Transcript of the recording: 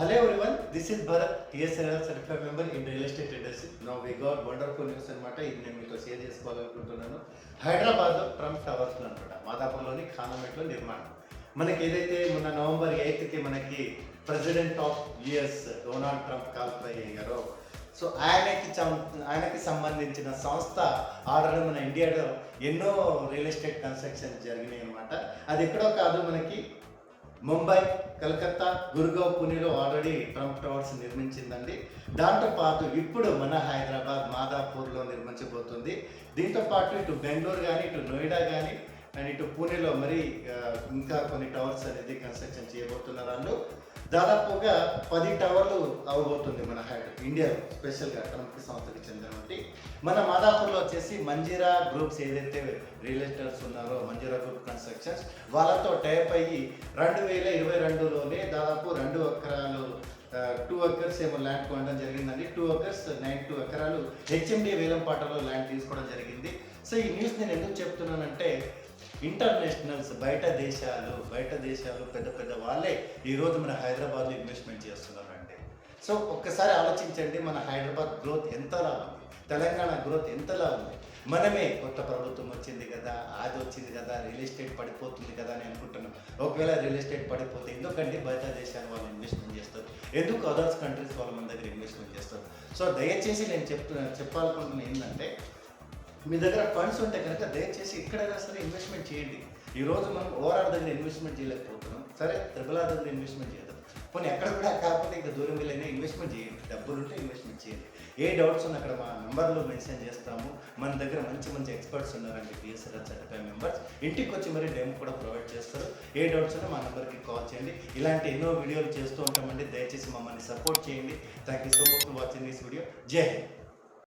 Hello everyone, this is Bharat, TSNL certified member in real estate industry. Now we got wonderful news అనమాట. ఇది నేను మీతో share చేసుకోవాలనుకుంటున్నాను. Hyderabad Trump towers అనమాట మాదాపూర్లోని ఖానామెట్లో నిర్మాణం. మనకి ఏదైతే మొన్న నవంబర్ 8కి మనకి president of US Donald Trump కాల్ఫై అయ్యారో, సో ఆయనకి సంబంధించిన సంస్థ ఆల్రెడీ మన ఇండియాలో ఎన్నో రియల్ ఎస్టేట్ కన్స్ట్రక్షన్ జరిగినాయి అనమాట. అది ఎక్కడో కాదు, మనకి ముంబై, కలకత్తా, గుర్గావ్, పుణేలో ఆల్రెడీ ట్రంప్ టవర్స్ నిర్మించిందండి. దాంతోపాటు ఇప్పుడు మన హైదరాబాద్ మాదాపూర్లో నిర్మించబోతుంది. దీంతోపాటు ఇటు బెంగళూరు కానీ, ఇటు నోయిడా కానీ అండ్ ఇటు పూణేలో మరి ఇంకా కొన్ని టవర్స్ అనేది కన్స్ట్రక్షన్ చేయబోతున్నారు. వాళ్ళు దాదాపుగా 10 టవర్లు అవ్వబోతుంది మన ఇండియాలో, స్పెషల్గా ట్రంప్ సంస్థకి చెందినటువంటి. మన మాదాపూర్లో వచ్చేసి మంజీరా గ్రూప్స్ ఏదైతే రియల్ ఎస్టేట్స్ ఉన్నారో, మంజీరా గ్రూప్ కన్స్ట్రక్షన్స్ వాళ్ళతో టైప్ అయ్యి 2022లోనే దాదాపు 2 ఎకరాలు 2 ఎకర్స్ ఏమో ల్యాండ్ కొనడం జరిగిందండి. 2 ఎకర్స్ 92 ఎకరాలు హెచ్ఎండి వేలంపాటలో ల్యాండ్ తీసుకోవడం జరిగింది. సో ఈ న్యూస్ నేను ఎందుకు చెప్తున్నానంటే, ఇంటర్నేషనల్స్ బయట దేశాలు పెద్ద పెద్ద వాళ్ళే ఈరోజు మన హైదరాబాద్లో ఇన్వెస్ట్మెంట్ చేస్తున్నారండి. సో ఒక్కసారి ఆలోచించండి, మన హైదరాబాద్ గ్రోత్ ఎంతలా ఉంది, తెలంగాణ గ్రోత్ ఎంతలా ఉంది. మనమే కొత్త ప్రభుత్వం వచ్చింది కదా, అది వచ్చింది కదా, రియల్ ఎస్టేట్ పడిపోతుంది కదా అని అనుకుంటున్నాం. ఒకవేళ రియల్ ఎస్టేట్ పడిపోతే ఎందుకంటే బయట దేశాల వాళ్ళు ఇన్వెస్ట్మెంట్ చేస్తారు, ఎందుకు అదర్స్ కంట్రీస్ వాళ్ళు మన దగ్గర ఇన్వెస్ట్మెంట్ చేస్తారు. సో దయచేసి నేను చెప్పాలనుకుంటున్నాను ఏంటంటే, మీ దగ్గర ఫండ్స్ ఉంటే కనుక దయచేసి ఎక్కడైనా సరే ఇన్వెస్ట్మెంట్ చేయండి. ఈరోజు మనం ఓఆర్ఆర్ దగ్గర ఇన్వెస్ట్మెంట్ చేయలేకపోతున్నాం, సరే ట్రిపుల్ ఆర్ దగ్గర ఇన్వెస్ట్మెంట్ చేద్దాం. పోనీ ఎక్కడ కూడా కాకపోతే ఇంకా దూరం వెళ్ళైనా ఇన్వెస్ట్మెంట్ చేయండి, డబ్బులు ఉంటే ఇన్వెస్ట్మెంట్ చేయండి. ఏ డౌట్స్ ఉన్నా అక్కడ మా నెంబర్లో మెన్షన్ చేస్తాము. మన దగ్గర మంచి ఎక్స్పర్ట్స్ ఉన్నారండి, TSNL సర్టిఫైడ్ మెంబర్స్. ఇంటికి వచ్చి మరి డెమో కూడా ప్రొవైడ్ చేస్తారు. ఏ డౌట్స్ ఉన్నా మా నెంబర్కి కాల్ చేయండి. ఇలాంటి ఎన్నో వీడియోలు చేస్తూ ఉంటామండి. దయచేసి మమ్మల్ని సపోర్ట్ చేయండి. Thank you so much for watching this video. జై హింద్.